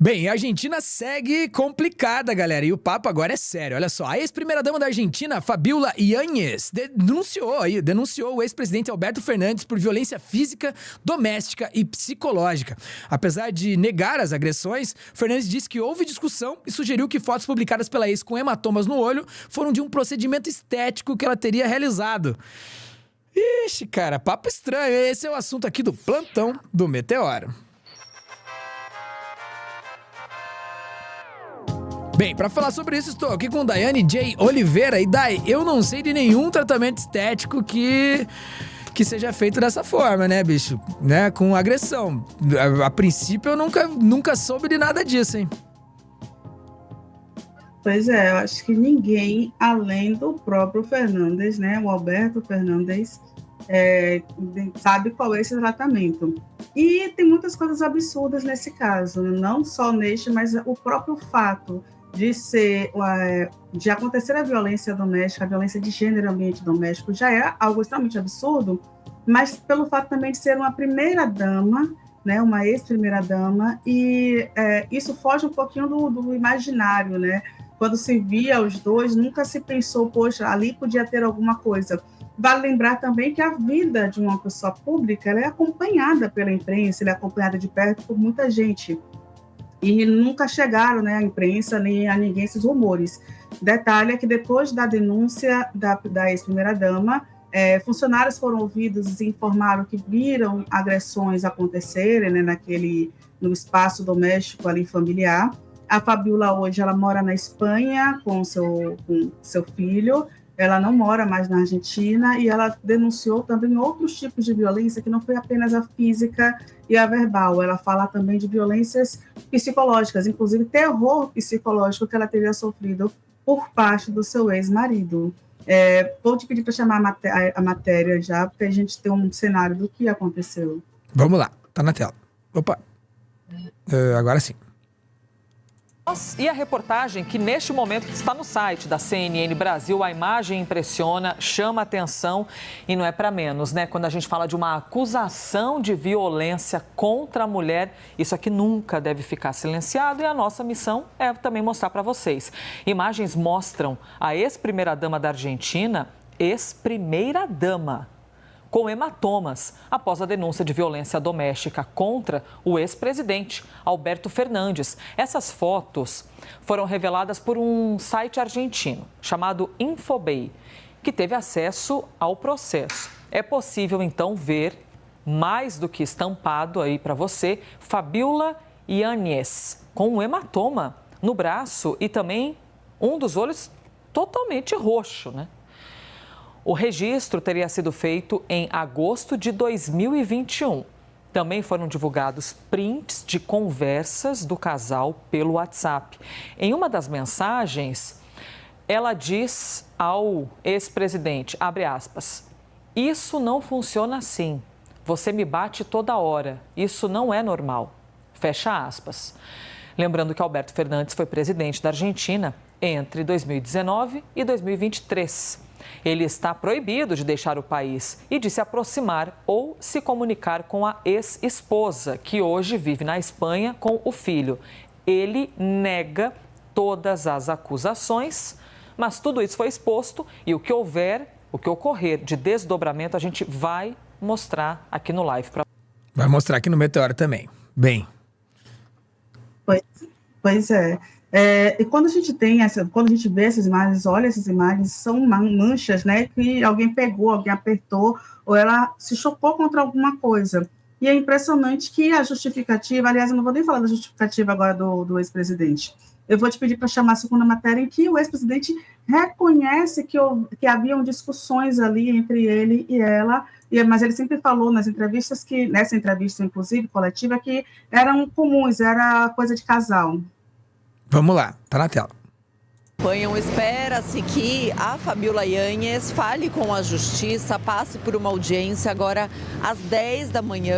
Bem, a Argentina segue complicada, galera, e o papo agora é sério. Olha só, a ex-primeira-dama da Argentina, Fabiola Yáñez, denunciou o ex-presidente Alberto Fernandes por violência física, doméstica e psicológica. Apesar de negar as agressões, Fernandes disse que houve discussão e sugeriu que fotos publicadas pela ex com hematomas no olho foram de um procedimento estético que ela teria realizado. Ixi, cara, papo estranho. Esse é o assunto aqui do Plantão do Meteoro. Bem, pra falar sobre isso, estou aqui com Daiane J. Oliveira. E Dai, eu não sei de nenhum tratamento estético que seja feito dessa forma, né, bicho? Né? Com agressão. A princípio, eu nunca soube de nada disso, hein? Pois é, eu acho que ninguém, além do próprio Fernandes, né, o Alberto Fernandes, sabe qual é esse tratamento. E tem muitas coisas absurdas nesse caso, não só neste, mas o próprio fato de acontecer a violência doméstica, a violência de gênero no ambiente doméstico, já é algo extremamente absurdo, mas pelo fato também de ser uma primeira-dama, né, uma ex-primeira-dama, e isso foge um pouquinho do imaginário, né? Quando se via os dois, nunca se pensou, poxa, ali podia ter alguma coisa. Vale lembrar também que a vida de uma pessoa pública ela é acompanhada pela imprensa, ela é acompanhada de perto por muita gente. E nunca chegaram, né, à imprensa nem a ninguém esses rumores. Detalhe é que depois da denúncia da ex-primeira-dama, funcionários foram ouvidos e informaram que viram agressões acontecerem, né, no espaço doméstico ali familiar. A Fabiola hoje ela mora na Espanha com seu filho, ela não mora mais na Argentina e ela denunciou também outros tipos de violência que não foi apenas a física e a verbal, ela fala também de violências psicológicas, inclusive terror psicológico que ela teria sofrido por parte do seu ex-marido. Vou te pedir para chamar a matéria já, porque a gente tem um cenário do que aconteceu. Vamos lá, tá na tela. Opa, agora sim. E a reportagem que neste momento está no site da CNN Brasil, a imagem impressiona, chama atenção e não é para menos, né? Quando a gente fala de uma acusação de violência contra a mulher, isso aqui nunca deve ficar silenciado e a nossa missão é também mostrar para vocês. Imagens mostram a ex-primeira-dama da Argentina, ex-primeira-dama, com hematomas, após a denúncia de violência doméstica contra o ex-presidente Alberto Fernandes. Essas fotos foram reveladas por um site argentino chamado Infobay, que teve acesso ao processo. É possível, então, ver, mais do que estampado aí para você, Fabiola Yáñez, com um hematoma no braço e também um dos olhos totalmente roxo, né? O registro teria sido feito em agosto de 2021. Também foram divulgados prints de conversas do casal pelo WhatsApp. Em uma das mensagens, ela diz ao ex-presidente, abre aspas, isso não funciona assim. Você me bate toda hora. Isso não é normal. Fecha aspas. Lembrando que Alberto Fernandes foi presidente da Argentina entre 2019 e 2023. Ele está proibido de deixar o país e de se aproximar ou se comunicar com a ex-esposa, que hoje vive na Espanha com o filho. Ele nega todas as acusações, mas tudo isso foi exposto e o que ocorrer de desdobramento, a gente vai mostrar aqui no live. Vai mostrar aqui no Meteoro também. Bem. Pois é. E quando a gente vê essas imagens, olha essas imagens, são manchas, né, que alguém pegou, alguém apertou, ou ela se chocou contra alguma coisa. E é impressionante que a justificativa, aliás, eu não vou nem falar da justificativa agora do ex-presidente. Eu vou te pedir para chamar a segunda matéria em que o ex-presidente reconhece que haviam discussões ali entre ele e ela, mas ele sempre falou nas entrevistas nessa entrevista, inclusive, coletiva, que eram comuns, era coisa de casal. Vamos lá, tá na tela. acompanham, espera-se que a Fabiola Yanhes fale com a Justiça, passe por uma audiência agora às 10 da manhã.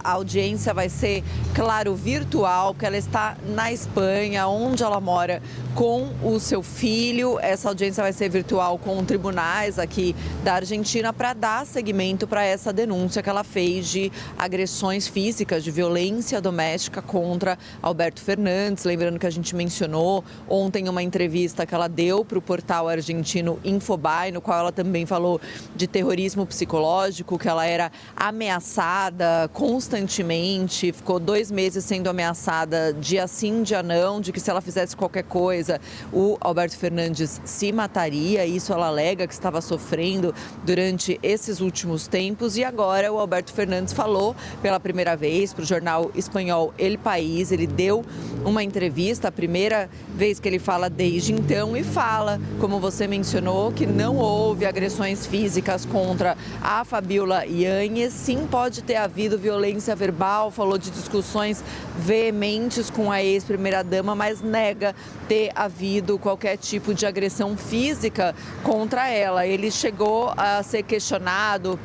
A audiência vai ser, claro, virtual, porque ela está na Espanha, onde ela mora com o seu filho. Essa audiência vai ser virtual com tribunais aqui da Argentina para dar seguimento para essa denúncia que ela fez de agressões físicas, de violência doméstica contra Alberto Fernandes. Lembrando que a gente mencionou ontem uma entrevista que ela deu para o portal argentino Infobae, no qual ela também falou de terrorismo psicológico, que ela era ameaçada constantemente, ficou 2 meses sendo ameaçada dia sim, dia não, de que se ela fizesse qualquer coisa, o Alberto Fernandes se mataria. Isso ela alega que estava sofrendo durante esses últimos tempos. E agora o Alberto Fernandes falou pela primeira vez para o jornal espanhol El País. Ele deu uma entrevista, a primeira vez que ele fala desde então, e fala, como você mencionou, que não houve agressões físicas contra a Fabiola Yanhes. Sim, pode ter havido violência verbal, falou de discussões veementes com a ex-primeira-dama, mas nega ter havido qualquer tipo de agressão física contra ela. Ele chegou a ser questionado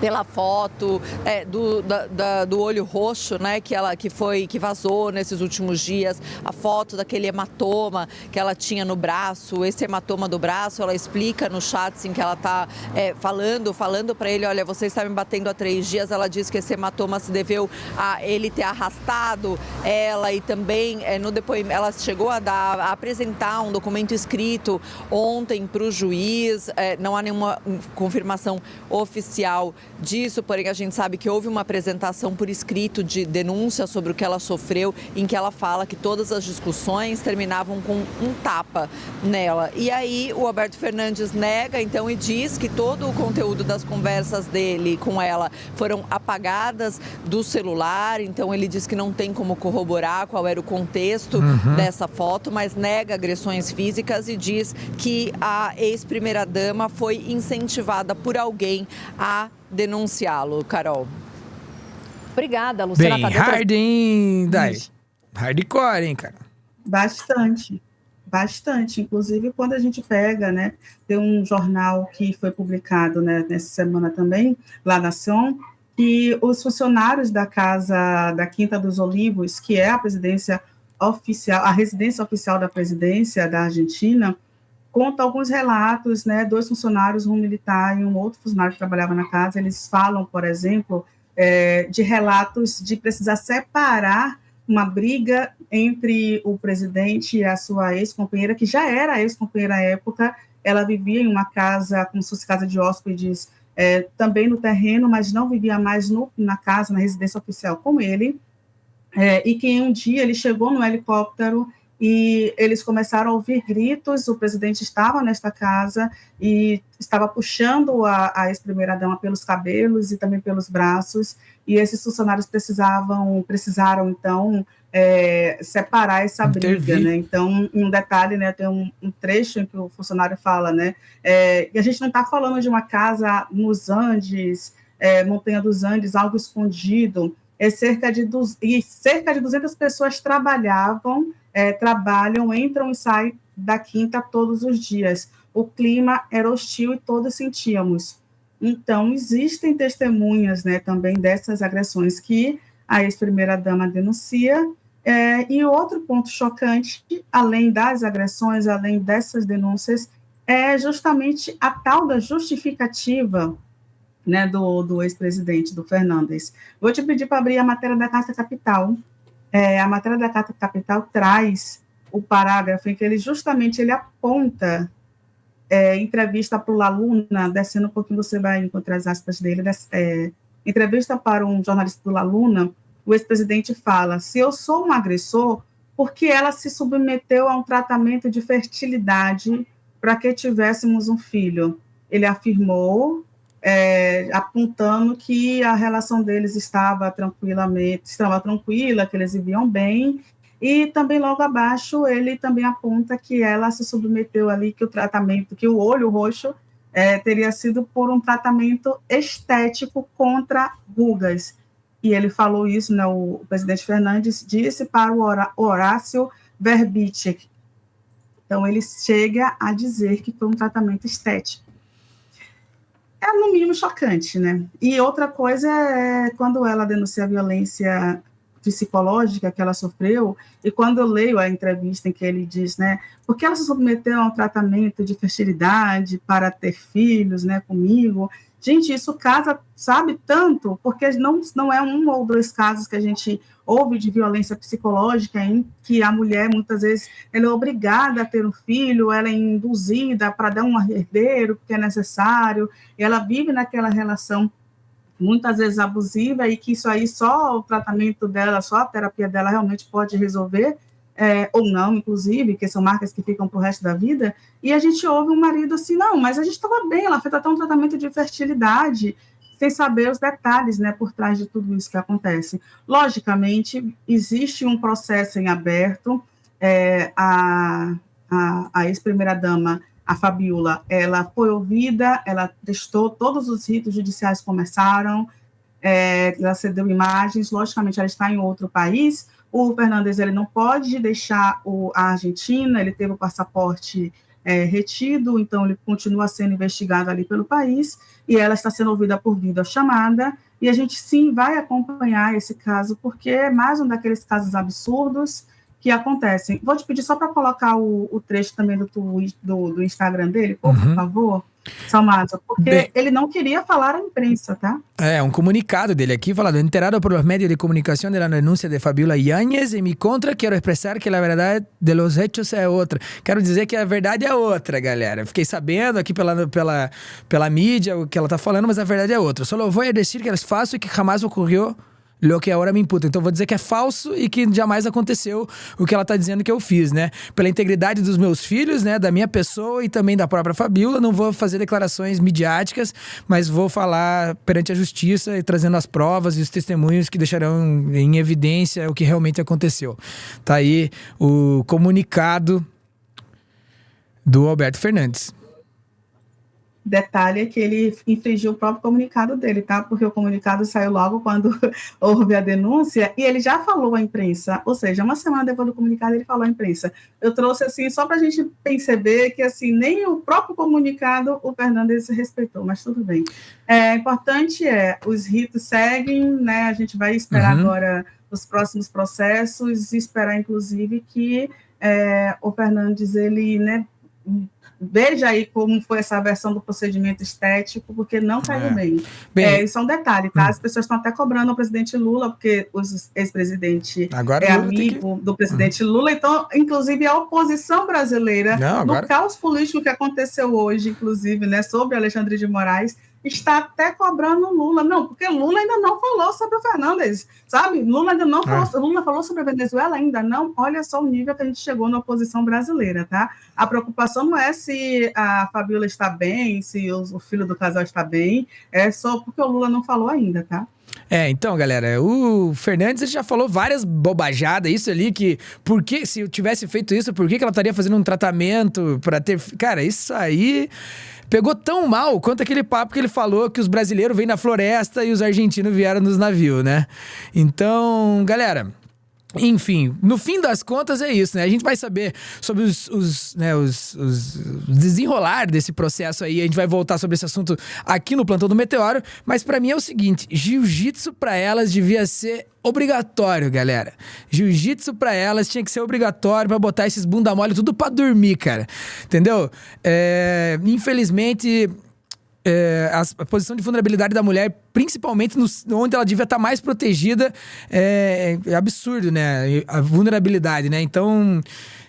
pela foto do olho roxo, né, que vazou nesses últimos dias, a foto daquele hematoma que ela tinha no braço. Esse hematoma do braço, ela explica no chat assim, que ela está falando para ele, olha, você está me batendo há 3 dias. Ela diz que esse hematoma se deveu a ele ter arrastado ela, e também no depoimento ela chegou a apresentar um documento escrito ontem para o juiz. Não há nenhuma confirmação oficial disso, porém a gente sabe que houve uma apresentação por escrito de denúncia sobre o que ela sofreu, em que ela fala que todas as discussões terminavam com um tapa nela. E aí o Alberto Fernandes nega então e diz que todo o conteúdo das conversas dele com ela foram apagadas do celular. Então ele diz que não tem como corroborar qual era o contexto dessa foto, mas nega agressões físicas e diz que a ex-primeira-dama foi incentivada por alguém a denunciá-lo. Carol. Obrigada, Luciana. Bem hard, hein, Dai? Hardcore, hein, cara? Bastante. Inclusive, quando a gente pega, né, tem um jornal que foi publicado, né, nessa semana também, La Nación, que os funcionários da Casa da Quinta dos Olivos, que é a residência oficial da presidência da Argentina, conta alguns relatos, né, 2 funcionários, um militar e um outro funcionário que trabalhava na casa. Eles falam, por exemplo, de relatos de precisar separar uma briga entre o presidente e a sua ex-companheira, que já era ex-companheira à época. Ela vivia em uma casa, como se fosse casa de hóspedes, também no terreno, mas não vivia mais na casa, na residência oficial com ele, e que um dia ele chegou no helicóptero e eles começaram a ouvir gritos. O presidente estava nesta casa e estava puxando a ex-primeira-dama pelos cabelos e também pelos braços, e esses funcionários precisaram então, separar essa briga, né? Então, um detalhe, né, tem um trecho em que o funcionário fala, né, e a gente não está falando de uma casa nos Andes, Montanha dos Andes, algo escondido. Cerca de 200 pessoas trabalham, entram e saem da quinta todos os dias. O clima era hostil e todos sentíamos. Então, existem testemunhas, né, também dessas agressões que a ex-primeira-dama denuncia. E outro ponto chocante, além das agressões, além dessas denúncias, é justamente a tal da justificativa, né, do ex-presidente, do Fernandes. Vou te pedir para abrir a matéria da Carta Capital. A matéria da Carta Capital traz o parágrafo em que ele aponta entrevista para o La Luna, descendo um pouquinho você vai encontrar as aspas dele, entrevista para um jornalista do La Luna. O ex-presidente fala: se eu sou um agressor, por que ela se submeteu a um tratamento de fertilidade para que tivéssemos um filho? Ele afirmou, apontando que a relação deles estava tranquila, que eles viviam bem, e também logo abaixo ele também aponta que ela se submeteu ali, que o olho roxo teria sido por um tratamento estético contra rugas. E ele falou isso, né, o presidente Fernandes disse para o Horácio Verbitsky. Então, ele chega a dizer que foi um tratamento estético. É, no mínimo, chocante, né? E outra coisa é quando ela denuncia a violência psicológica que ela sofreu, e quando eu leio a entrevista em que ele diz, né, porque ela se submeteu a um tratamento de fertilidade para ter filhos, né, comigo. Gente, isso casa, sabe, tanto, porque não é um ou dois casos que a gente ouve de violência psicológica em que a mulher, muitas vezes, ela é obrigada a ter um filho, ela é induzida para dar um herdeiro, porque é necessário, e ela vive naquela relação muitas vezes abusiva, e que isso aí só o tratamento dela, só a terapia dela realmente pode resolver, ou não, inclusive, que são marcas que ficam para o resto da vida, e a gente ouve um marido assim, não, mas a gente estava bem, ela fez até um tratamento de fertilidade, sem saber os detalhes, né, por trás de tudo isso que acontece. Logicamente, existe um processo em aberto, a ex-primeira-dama, a Fabiola, ela foi ouvida, ela testou, todos os ritos judiciais começaram, ela cedeu imagens, logicamente ela está em outro país, o Fernandes, ele não pode deixar a Argentina, ele teve o passaporte retido, então ele continua sendo investigado ali pelo país, e ela está sendo ouvida por videochamada, e a gente sim vai acompanhar esse caso, porque é mais um daqueles casos absurdos que acontecem. Vou te pedir só para colocar o trecho também do Instagram dele, por favor, Salmazo, porque ele não queria falar à imprensa, tá? Um comunicado dele aqui falando: enterado por los medios de comunicación de la denuncia de Fabiola Yáñez en mi contra, quero expressar que a verdade de los hechos é outra. Quero dizer que a verdade é outra, galera. Fiquei sabendo aqui pela mídia o que ela tá falando, mas a verdade é outra. Só vou dizer que é falso e que jamais ocorreu lo que agora me imputa. Então vou dizer que é falso e que jamais aconteceu o que ela tá dizendo que eu fiz, né? Pela integridade dos meus filhos, né? Da minha pessoa e também da própria Fabiola, não vou fazer declarações midiáticas, mas vou falar perante a justiça e trazendo as provas e os testemunhos que deixarão em evidência o que realmente aconteceu. Tá aí o comunicado do Alberto Fernandes. Detalhe é que ele infringiu o próprio comunicado dele, tá? Porque o comunicado saiu logo quando houve a denúncia, e ele já falou à imprensa, ou seja, uma semana depois do comunicado ele falou à imprensa. Eu trouxe assim, só para a gente perceber que assim, nem o próprio comunicado o Fernandes respeitou, mas tudo bem. Importante os ritos seguem, né? A gente vai esperar agora os próximos processos, e esperar inclusive que o Fernandes, ele, né, veja aí como foi essa versão do procedimento estético, porque não caiu bem. Isso é um detalhe, tá? As pessoas estão até cobrando o presidente Lula, porque o ex-presidente é amigo do presidente Lula, então, inclusive, a oposição brasileira, no caos político que aconteceu hoje, inclusive, né, sobre Alexandre de Moraes, está até cobrando o Lula. Não, porque Lula ainda não falou sobre o Fernandes, sabe? Lula ainda não falou, Lula falou sobre a Venezuela ainda não. Olha só o nível que a gente chegou na oposição brasileira, tá? A preocupação não é se a Fabiola está bem, se o filho do casal está bem, é só porque o Lula não falou ainda, tá? Então, galera, o Fernandes já falou várias bobajadas, isso ali, que porque se eu tivesse feito isso, por que ela estaria fazendo um tratamento pra ter... Cara, isso aí pegou tão mal quanto aquele papo que ele falou que os brasileiros vêm na floresta e os argentinos vieram nos navios, né? Então, galera... Enfim, no fim das contas é isso, né? A gente vai saber sobre os desenrolar desse processo aí. A gente vai voltar sobre esse assunto aqui no Plantão do Meteoro. Mas pra mim é o seguinte, jiu-jitsu pra elas devia ser obrigatório, galera. Jiu-jitsu pra elas tinha que ser obrigatório pra botar esses bunda mole tudo pra dormir, cara. Entendeu? Infelizmente... a posição de vulnerabilidade da mulher, principalmente onde ela devia estar mais protegida, é absurdo, né? A vulnerabilidade, né? Então,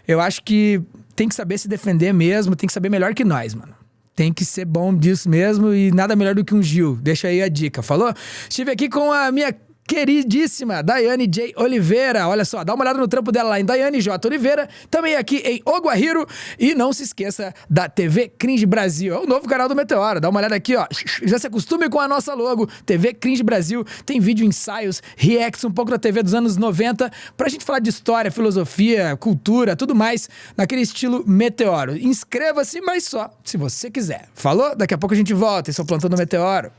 eu acho que tem que saber se defender mesmo, tem que saber melhor que nós, mano. Tem que ser bom disso mesmo e nada melhor do que um Gil. Deixa aí a dica, falou? Estive aqui com a minha queridíssima Daiane J. Oliveira. Olha só, dá uma olhada no trampo dela lá em Daiane J. Oliveira, também aqui em Oguahiro. E não se esqueça da TV Cringe Brasil, é o novo canal do Meteoro. Dá uma olhada aqui, ó. Já se acostume com a nossa logo, TV Cringe Brasil. Tem vídeo, ensaios, reacts, um pouco da TV dos anos 90, pra gente falar de história, filosofia, cultura, tudo mais, naquele estilo Meteoro. Inscreva-se, mas só se você quiser. Falou? Daqui a pouco a gente volta. Esse é o Plantão do Meteoro.